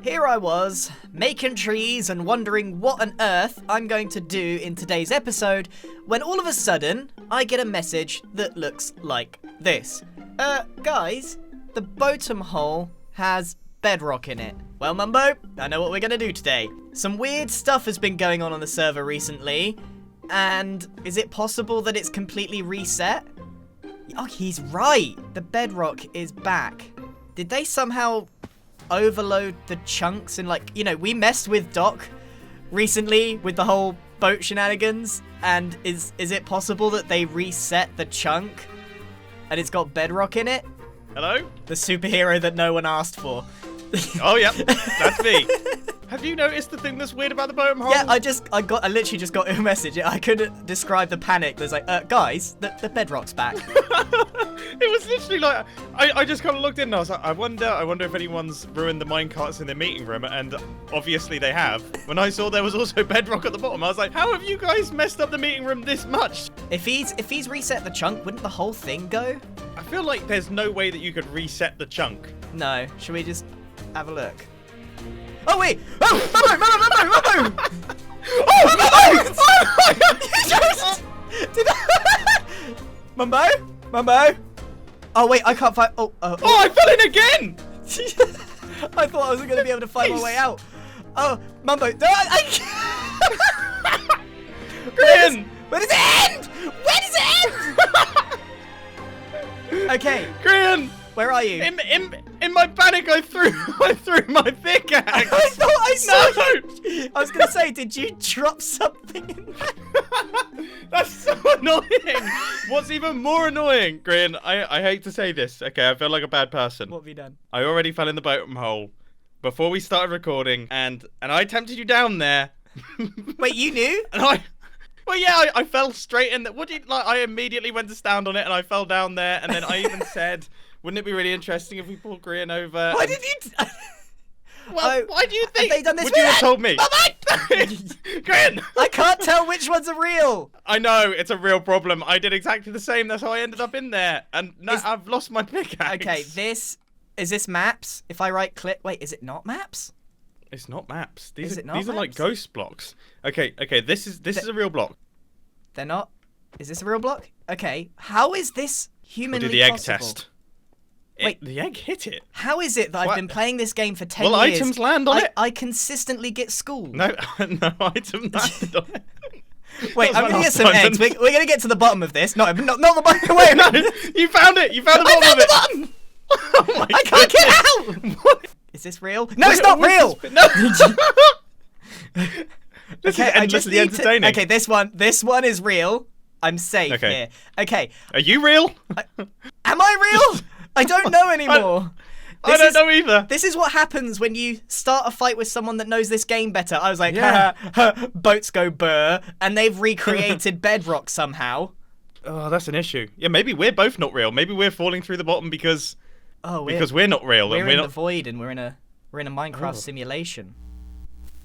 Here I was, making trees and wondering what on earth I'm going to do in today's episode, when all of a sudden, I get a message that looks like this. Guys, the bottom hole has bedrock in it. Well, Mumbo, I know what we're gonna do today. Some weird stuff has been going on the server recently, and is it possible that it's completely reset? Oh, he's right. The bedrock is back. Did they somehow overload the chunks and we messed with Doc recently with the whole boat shenanigans, and is it possible that they reset the chunk and it's got bedrock in it? Hello? The superhero that no one asked for. Oh, yep, that's me. Have you noticed the thing that's weird about the bottom hole? Yeah, I literally just got a message. I couldn't describe the panic. There's like, guys, the bedrock's back. It was literally like, I just kind of looked in and I was like, I wonder if anyone's ruined the minecarts in their meeting room, and obviously they have. When I saw there was also bedrock at the bottom, I was like, how have you guys messed up the meeting room this much? If he's reset the chunk, wouldn't the whole thing go? I feel like there's no way that you could reset the chunk. No, should we just have a look? Oh wait! Oh, Mumbo! Oh, Mumbo! Oh wait, I can't find. Oh, I fell in again! I thought I wasn't going to be able to find my way out. Oh, Mumbo! No, Grian! Where does it end? Where does it end? Okay, Grian! where are you? In my panic, I threw my pickaxe. I thought I saw No! you. I was going to say, did you drop something in there? That's so annoying. What's even more annoying, Grian, I hate to say this, okay, I feel like a bad person. What have you done? I already fell in the bottom hole before we started recording, and I tempted you down there. Wait, you knew? And I fell straight in. I immediately went to stand on it, and I fell down there, and then I even said, wouldn't it be really interesting if we pulled Grian over? Why did you... Well, why do you think? Have they done this? Would you have told me? Mumbo! Grian! I can't tell which ones are real. I know, it's a real problem. I did exactly the same. That's how I ended up in there. And now I've lost my pickaxe. Okay, is this maps? If I right click... Wait, is it not maps? It's not maps. These are maps? like ghost blocks. Okay, this is a real block. They're not? Is this a real block? Okay, how is this humanly We'll do the egg possible? test. Wait, the egg hit it. How is it that I've been playing this game for 10 Will years? items land on it? I consistently get schooled. No item landed on it. Wait, I'm gonna get some eggs. We're gonna get to the bottom of this. Not the bottom. Wait, No, you found it. You found the bottom of it. I found the bottom. Oh my I can't goodness. get out. Is this real? No, it's not real. No. This is I just endlessly need entertaining. Okay, this one is real. I'm safe here. Okay. Are you real? Am I real? I don't know anymore. I don't know either. This is what happens when you start a fight with someone that knows this game better. I was like, Yeah. boats go burr, and they've recreated bedrock somehow. Oh, that's an issue. Yeah, maybe we're both not real. Maybe we're falling through the bottom because we're not real. We're and in not... the void, and we're in a Minecraft simulation.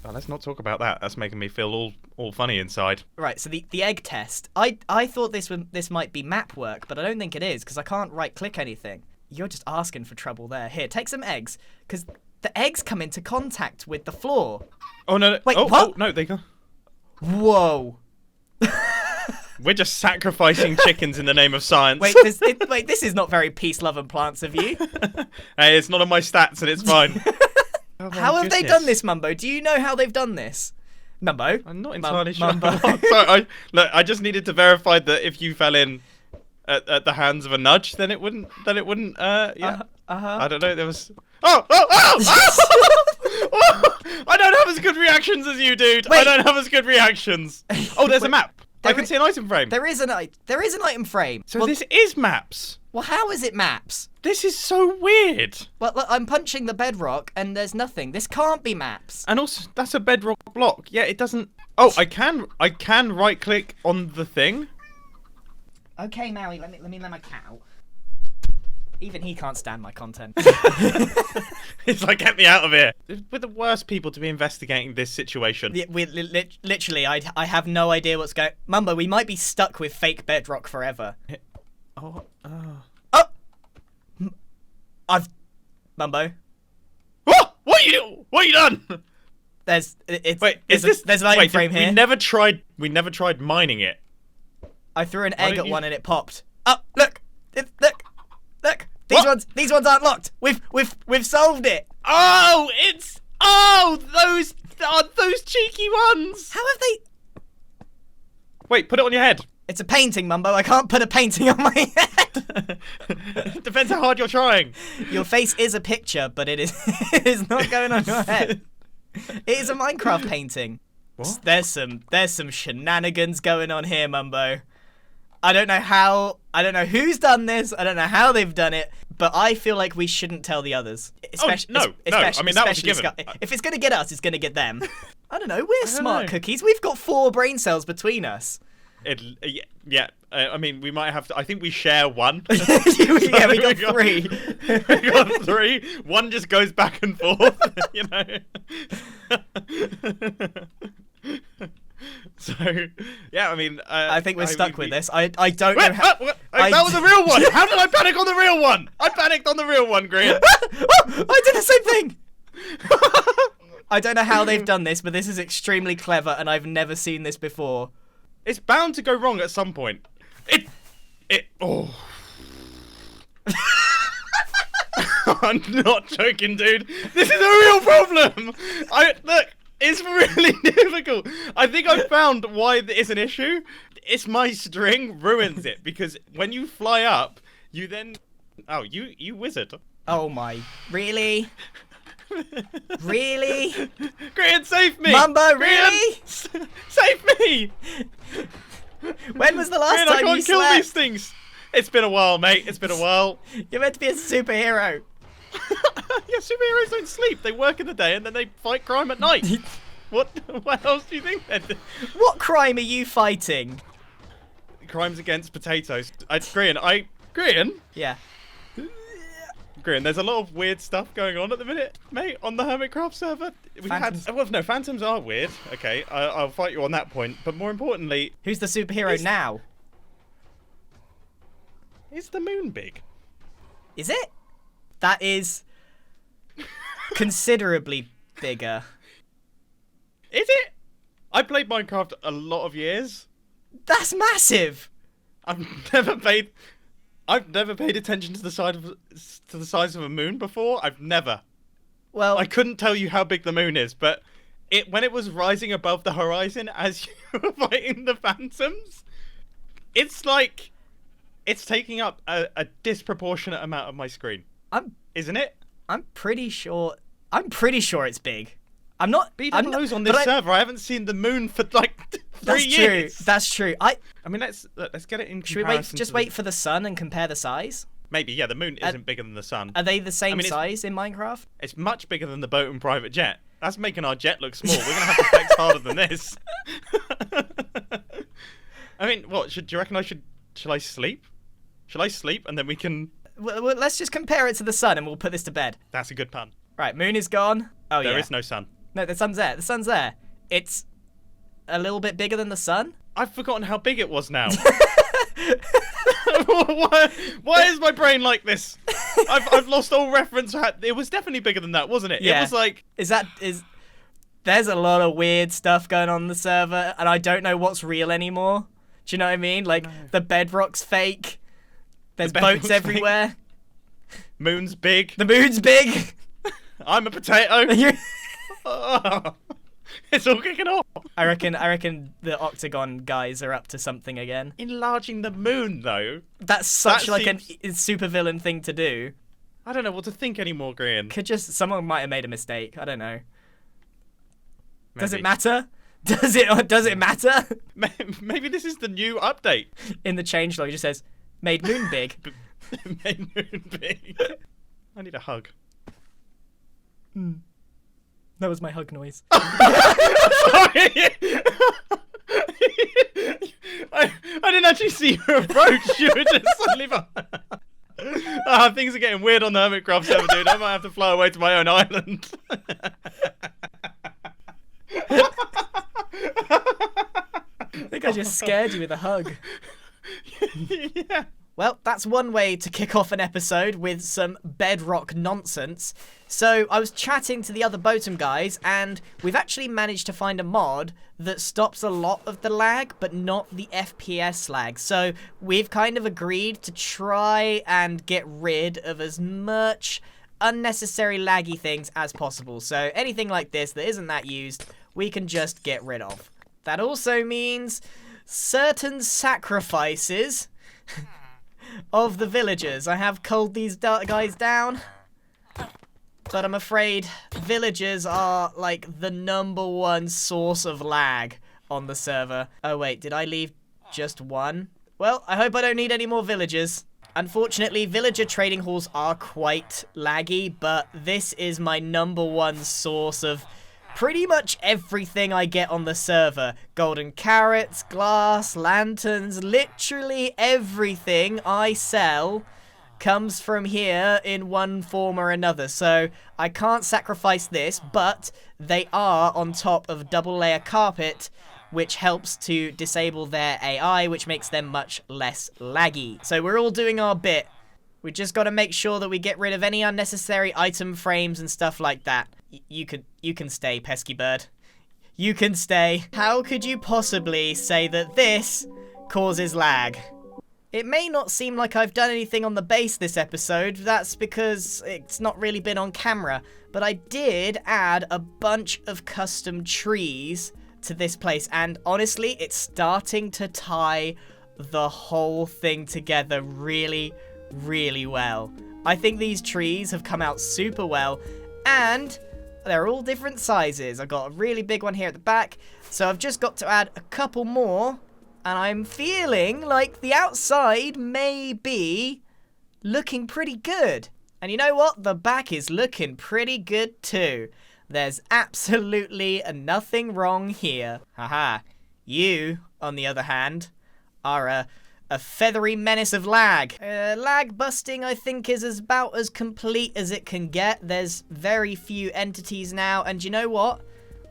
Oh, let's not talk about that. That's making me feel all funny inside. Right, so the egg test. I thought this might be map work, but I don't think it is because I can't right click anything. You're just asking for trouble there. Here, take some eggs, because the eggs come into contact with the floor. Oh no! Wait, what? what? Oh, no, they go. Whoa. We're just sacrificing chickens in the name of science. Wait, this is not very peace, love, and plants of you. Hey, it's not on my stats, and it's fine. How have they done this, Mumbo? Do you know how they've done this? Mumbo? I'm not entirely sure. Mumbo. Sorry, I just needed to verify that if you fell in at the hands of a nudge, then it wouldn't. Yeah. I don't know. There was. Oh! I don't have as good reactions as you, dude. Wait. I don't have as good reactions. Oh, there's a map. I can see an item frame. There is an item frame. So this is maps. Well, how is it maps? This is so weird. Well, look, I'm punching the bedrock and there's nothing. This can't be maps. And also, that's a bedrock block. Yeah, it doesn't. Oh, I can right click on the thing. Okay, Maui, let me let my cat out. Even he can't stand my content. It's like, get me out of here. We're the worst people to be investigating this situation. Yeah, literally, I have no idea what's going. Mumbo, we might be stuck with fake bedrock forever. Oh. Mumbo. Oh! What you done? There's an item wait, frame here. We never tried mining it. I threw an Why egg don't at you- one and it popped. Oh, look! Look! What? These ones aren't locked. We've solved it. Those cheeky ones. How have they? Wait, put it on your head. It's a painting, Mumbo. I can't put a painting on my head. Depends how hard you're trying. Your face is a picture, but it is not going on your head. It is a Minecraft painting. What? There's some shenanigans going on here, Mumbo. I don't know who's done this. I don't know how they've done it, but I feel like we shouldn't tell the others. No. I mean, that was a given. If it's gonna get us, it's gonna get them. I don't know. We're smart know. cookies. We've got 4 brain cells between us. Yeah. I mean, we might have to. I think we share one. Yeah, we got 3. We got 3. One just goes back and forth. You know. So, yeah, I mean, I think we're stuck with this. I don't know Wait, how. that was a real one. How did I panic on the real one? I panicked on the real one, Grian. I did the same thing. I don't know how they've done this, but this is extremely clever, and I've never seen this before. It's bound to go wrong at some point. Oh. I'm not joking, dude. This is a real problem. Look, it's really difficult. I think I found why it's an issue. It's my string ruins it, because when you fly up, you then... Oh, you wizard. Oh my... Really? Really? Grian, save me! Mumbo, Grian, really? Save me! When was the last Grian, time I can't you kill slept? these things. It's been a while, mate. It's been a while. You're meant to be a superhero. Yeah, superheroes don't sleep. They work in the day and then they fight crime at night. What else do you think they're doing? What crime are you fighting? Crimes against potatoes. Grian, Yeah. Grian, there's a lot of weird stuff going on at the minute, mate, on the Hermitcraft server. Phantoms are weird. Okay, I'll fight you on that point. But more importantly, Who's the superhero now? is the moon big? Is it? That is considerably bigger. Is it? I played Minecraft a lot of years. That's massive. I've never paid attention to the size of a moon before. I've never. Well, I couldn't tell you how big the moon is, but when it was rising above the horizon as you were fighting the phantoms, it's like it's taking up a disproportionate amount of my screen. Isn't it? I'm pretty sure it's big. I'm not. BOATEM's on this server. I haven't seen the moon for like 3 years. That's true. I mean, let's get it in Should we wait for the sun and compare the size? Maybe, yeah. The moon isn't bigger than the sun. Are they the same size in Minecraft? It's much bigger than the BOATEM private jet. That's making our jet look small. We're gonna have to flex harder than this. I mean, what? Do you reckon shall I sleep? Shall I sleep and then we can? Well, let's just compare it to the sun and we'll put this to bed. That's a good pun. Right, moon is gone. Oh, yeah. There is no sun. No, the sun's there. The sun's there. It's a little bit bigger than the sun. I've forgotten how big it was now. Why is my brain like this? I've lost all reference. It was definitely bigger than that, wasn't it? Yeah. It was like... There's a lot of weird stuff going on the server, and I don't know what's real anymore. Do you know what I mean? Like, the bedrock's fake. There's boats everywhere. Moon's big. The moon's big. I'm a potato. Oh, it's all kicking off. I reckon the Octagon guys are up to something again. Enlarging the moon, though. That's such a supervillain thing to do. I don't know what to think anymore, Grian. Someone might have made a mistake. I don't know. Maybe. Does it matter? Does it matter? Maybe this is the new update. In the changelog, it just says, "Made moon big." Made moon big. I need a hug. That was my hug noise. Sorry. I didn't actually see you approach. You were just suddenly. Things are getting weird on the Hermitcraft server, dude. I might have to fly away to my own island. I think I just scared you with a hug. Yeah. Well, that's one way to kick off an episode with some bedrock nonsense. So I was chatting to the other BOATEM guys, and we've actually managed to find a mod that stops a lot of the lag, but not the FPS lag. So we've kind of agreed to try and get rid of as much unnecessary laggy things as possible. So anything like this that isn't that used, we can just get rid of. That also means certain sacrifices of the villagers. I have culled these guys down, but I'm afraid villagers are like the #1 source of lag on the server. Oh wait, did I leave just one? Well, I hope I don't need any more villagers. Unfortunately, villager trading halls are quite laggy, but this is my #1 source of pretty much everything I get on the server. Golden carrots, glass, lanterns, literally everything I sell comes from here in one form or another. So I can't sacrifice this, but they are on top of double layer carpet, which helps to disable their AI, which makes them much less laggy. So we're all doing our bit. We just got to make sure that we get rid of any unnecessary item frames and stuff like that. You can stay, pesky bird. You can stay. How could you possibly say that this causes lag? It may not seem like I've done anything on the base this episode. That's because it's not really been on camera. But I did add a bunch of custom trees to this place. And honestly, it's starting to tie the whole thing together really, really well. I think these trees have come out super well. And they're all different sizes. I've got a really big one here at the back. So I've just got to add a couple more. And I'm feeling like the outside may be looking pretty good. And you know what? The back is looking pretty good too. There's absolutely nothing wrong here. Haha. You, on the other hand, are a feathery menace of lag. Lag busting, I think, is about as complete as it can get. There's very few entities now. And you know what?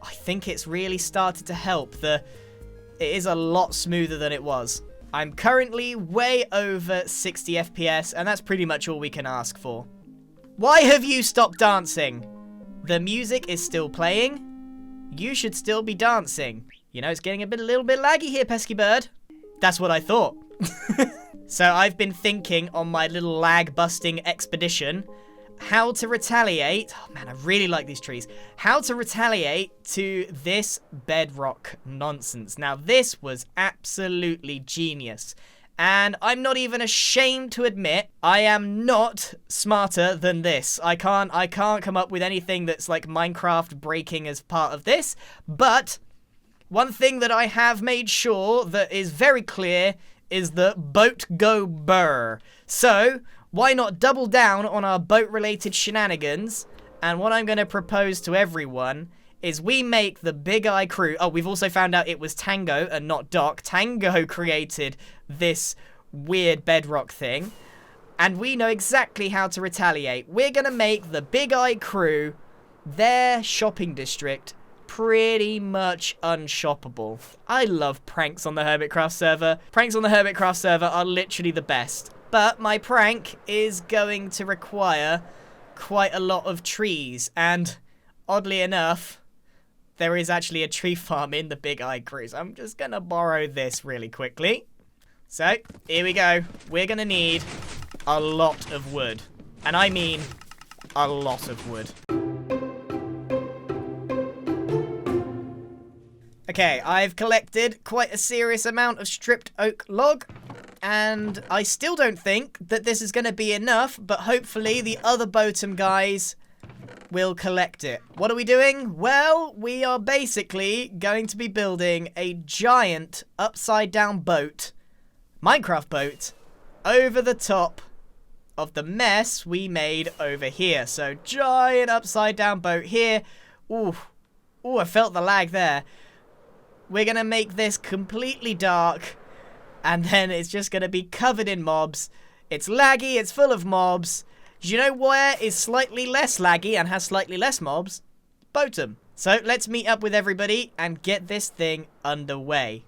I think it's really started to help. It is a lot smoother than it was. I'm currently way over 60 FPS, and that's pretty much all we can ask for. Why have you stopped dancing? The music is still playing. You should still be dancing. You know, it's getting a little bit laggy here, pesky bird. That's what I thought. So I've been thinking on my little lag busting expedition how to retaliate. Oh man, I really like these trees. How to retaliate to this bedrock nonsense. Now this was absolutely genius. And I'm not even ashamed to admit I am not smarter than this. I can't come up with anything that's like Minecraft breaking as part of this. But one thing that I have made sure that is very clear is that boat go burr. So why not double down on our boat-related shenanigans? And what I'm going to propose to everyone is we make the Big Eye crew... Oh, we've also found out it was Tango and not Doc. Tango created this weird bedrock thing. And we know exactly how to retaliate. We're going to make the Big Eye crew, their shopping district, pretty much unshoppable. I love pranks on the Hermitcraft server. Pranks on the Hermitcraft server are literally the best. But my prank is going to require quite a lot of trees. And oddly enough, there is actually a tree farm in the Big Eye crew. So I'm just going to borrow this really quickly. So, here we go. We're going to need a lot of wood. And I mean a lot of wood. Okay, I've collected quite a serious amount of stripped oak log. And I still don't think that this is going to be enough, but hopefully the other BOATEM guys will collect it. What are we doing? Well, we are basically going to be building a giant upside down boat, Minecraft boat, over the top of the mess we made over here. So giant upside down boat here. Ooh, I felt the lag there. We're going to make this completely dark. And then it's just going to be covered in mobs. It's laggy, it's full of mobs. Do you know where is slightly less laggy and has slightly less mobs? BOATEM. So let's meet up with everybody and get this thing underway.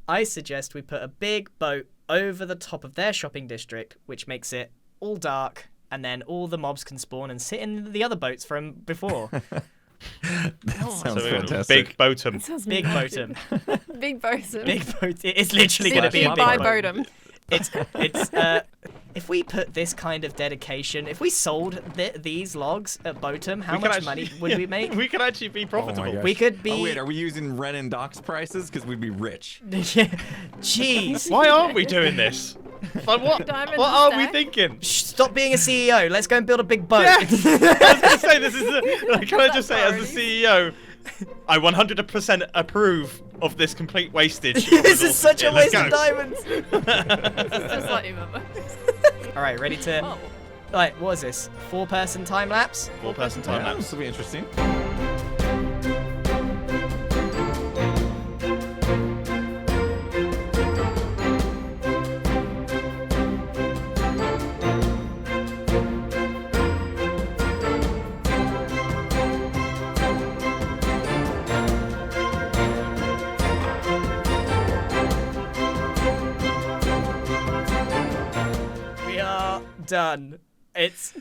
I suggest we put a big boat over the top of their shopping district, which makes it all dark, and then all the mobs can spawn and sit in the other boats from before. That sounds So fantastic. big BOATEM. Sounds Big massive. BOATEM. Big BOATEM. Big BOATEM. It's literally going to be a big By boat. BOATEM. It's if we put this kind of dedication, if we sold these logs at BOATEM, how much money would we make? We could actually be profitable. gosh. We could be. Oh wait, are we using Ren and Doc's prices? Because we'd be rich. Yeah. Jeez. Why aren't we doing this? Like what? Diamonds What are we stack. thinking? Shh, stop being a CEO. Let's go and build a big boat. Yeah. I was gonna say this is. Can I just say, as the CEO, I 100% approve of this complete wastage. of This is resources such a here. Let's waste of go. diamonds. Just like you remember. All right, ready to. Oh. Right, what is this? 4-person time lapse? 4-person time Yeah, lapse. this will be interesting. We are done. It's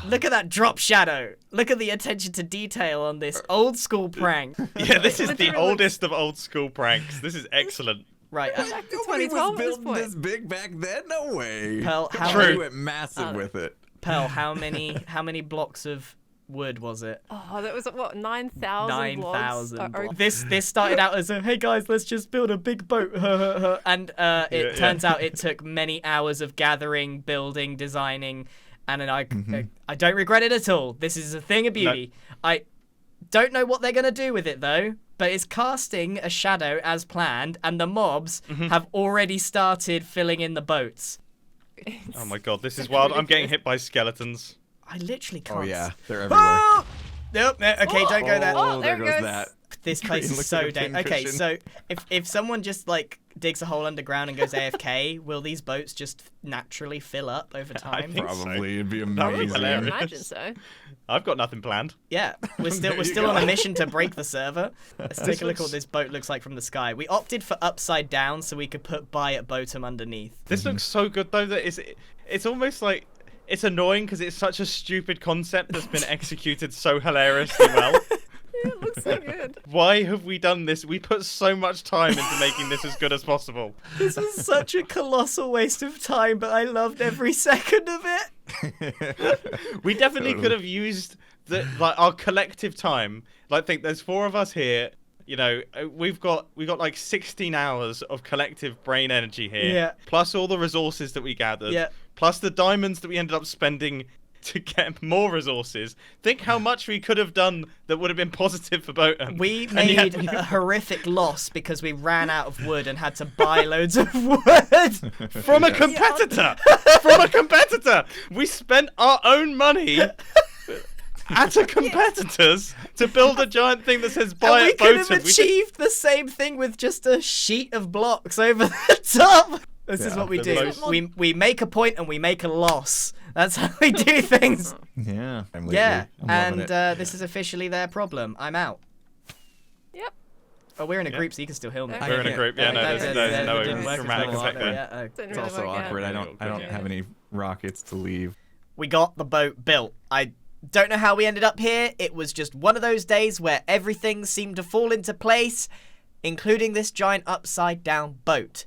look at that drop shadow. Look at the attention to detail on this old school prank. Yeah, this is the Literally. oldest of old school pranks. This is excellent. Right, Back to Nobody 2012 was at this building point. this big back then. No way. Pearl, how True. We went massive with it. Pearl, how many blocks of wood was it? Oh, that was what 9,000. 9,000. blocks. This started out as a hey guys, let's just build a big boat, and it turns out it took many hours of gathering, building, designing, and then I don't regret it at all. This is a thing of beauty. I don't know what they're gonna do with it though, but it's casting a shadow as planned, and the mobs have already started filling in the boats. Oh my god, this is wild. I'm getting hit by skeletons. I literally can't. Oh yeah, they're everywhere. Oh! Nope, no, okay, don't go there. Oh, there there goes goes. that. This place Green is looks so like a dangerous. Okay, pincushion. so if someone just like digs a hole underground and goes AFK, will these boats just naturally fill up over time? think so. Probably, it'd be That would be amazing. hilarious. Imagine so. I've got nothing planned. Yeah, we're There you still on go. a mission to break the server. Let's take a look at what looks- this boat looks like from the sky. We opted for upside down so we could put by at BOATEM underneath. This looks so good though that it's almost like it's annoying because it's such a stupid concept that's been executed so hilariously well. It looks so good. Why have we done this? We put so much time into making this as good as possible. This was such a colossal waste of time, but I loved every second of it. We definitely could have used our collective time. Like, think there's 4 of us here. You know, we've got like 16 hours of collective brain energy here. Yeah. Plus all the resources that we gathered. Yeah. Plus the diamonds that we ended up spending to get more resources. Think how much we could have done that would have been positive for BOATEM. We And yet made a horrific loss because we ran out of wood and had to buy loads of wood. from a competitor. From a competitor. We spent our own money at a competitor's to build a giant thing that says And buy we at could have BOATEM. achieved the same thing with just a sheet of blocks over the top. This is Yeah, what we the do. most- We make a point and we make a loss. That's how we do things. Yeah. I'm Yeah, I'm and loving it. this is officially their problem. I'm out. Yep. Oh, we're in a Yeah. group, so you can still heal me. Okay. We're in a group. Yeah, no, That there's didn't no work as dramatic well, effect did it? there. Yeah, oh. Didn't It's really also work out. awkward. I Yeah. don't have any rockets to leave. We got the boat built. I don't know how we ended up here. It was just one of those days where everything seemed to fall into place, including this giant upside down boat.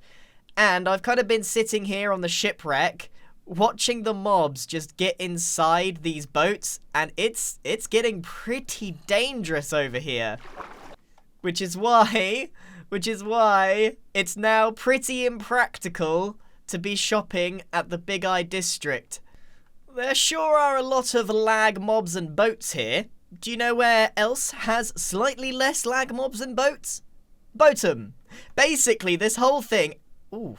And I've kind of been sitting here on the shipwreck watching the mobs just get inside these boats, and it's getting pretty dangerous over here. Which is why it's now pretty impractical to be shopping at the Big Eye District. There sure are a lot of lag mobs and boats here. Do you know where else has slightly less lag mobs and boats? BOATEM. Basically, this whole thing... Ooh,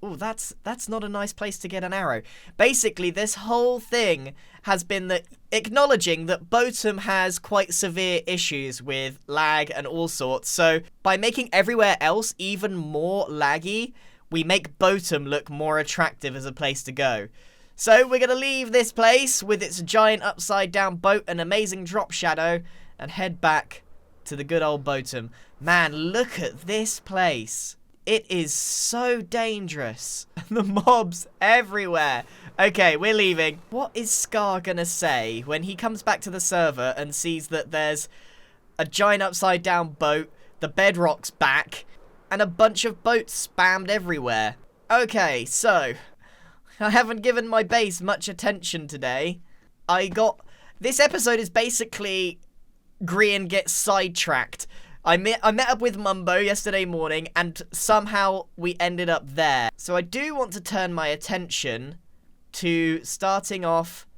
that's not a nice place to get an arrow. Basically, this whole thing has been acknowledging that BOATEM has quite severe issues with lag and all sorts. So, by making everywhere else even more laggy, we make BOATEM look more attractive as a place to go. So we're going to leave this place with its giant upside down boat and amazing drop shadow and head back to the good old BOATEM. Man, look at this place. It is so dangerous. The mobs everywhere. Okay, we're leaving. What is Scar gonna say when he comes back to the server and sees that there's a giant upside down boat, the bedrock's back, and a bunch of boats spammed everywhere? Okay, so I haven't given my base much attention today. This episode is basically Grian gets sidetracked. I met up with Mumbo yesterday morning, and somehow we ended up there. So I do want to turn my attention to starting off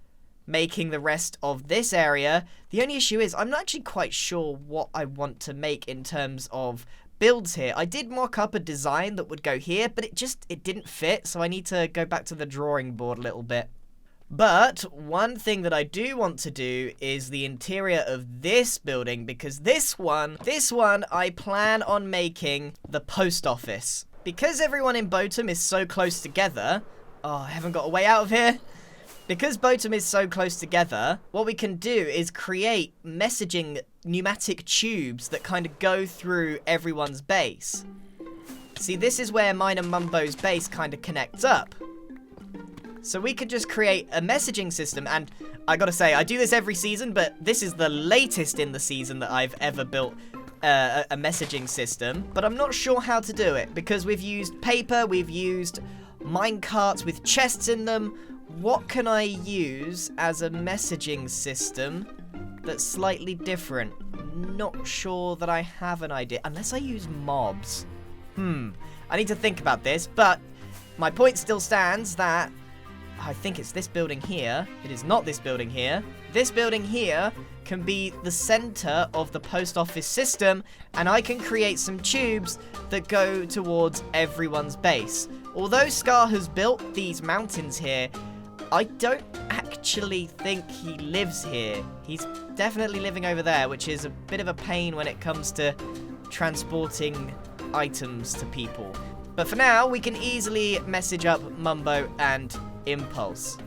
making the rest of this area. The only issue is I'm not actually quite sure what I want to make in terms of builds here. I did mock up a design that would go here, but it didn't fit, so I need to go back to the drawing board a little bit. But one thing that I do want to do is the interior of this building, because this one I plan on making the post office. Because everyone in BOATEM is so close together, oh, I haven't got a way out of here. Because BOATEM is so close together, what we can do is create messaging pneumatic tubes that kind of go through everyone's base. See, this is where mine and Mumbo's base kind of connects up. So we could just create a messaging system, and I gotta say, I do this every season, but this is the latest in the season that I've ever built a messaging system. But I'm not sure how to do it, because we've used paper, we've used minecarts with chests in them. What can I use as a messaging system that's slightly different? Not sure that I have an idea, unless I use mobs. I need to think about this, but my point still stands that I think it's this building here. It is not this building here. This building here can be the center of the post office system, and I can create some tubes that go towards everyone's base. Although Scar has built these mountains here, I don't actually think he lives here. He's definitely living over there, which is a bit of a pain when it comes to transporting items to people. But for now, we can easily message up Mumbo and Impulse.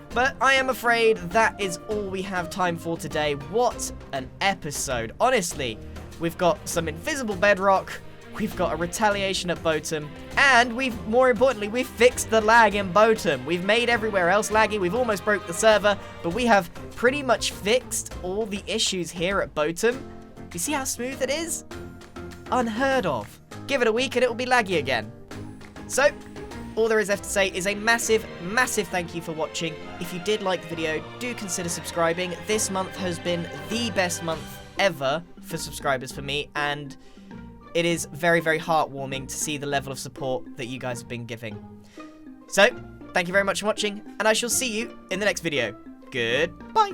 But I am afraid that is all we have time for today. What an episode. Honestly, we've got some invisible bedrock, we've got a retaliation at BOATEM, and more importantly, we've fixed the lag in BOATEM. We've made everywhere else laggy, we've almost broke the server, but we have pretty much fixed all the issues here at BOATEM. You see how smooth it is? Unheard of. Give it a week and it will be laggy again. So, all there is left to say is a massive, massive thank you for watching. If you did like the video, do consider subscribing. This month has been the best month ever for subscribers for me, and it is very, very heartwarming to see the level of support that you guys have been giving. So, thank you very much for watching, and I shall see you in the next video. Goodbye.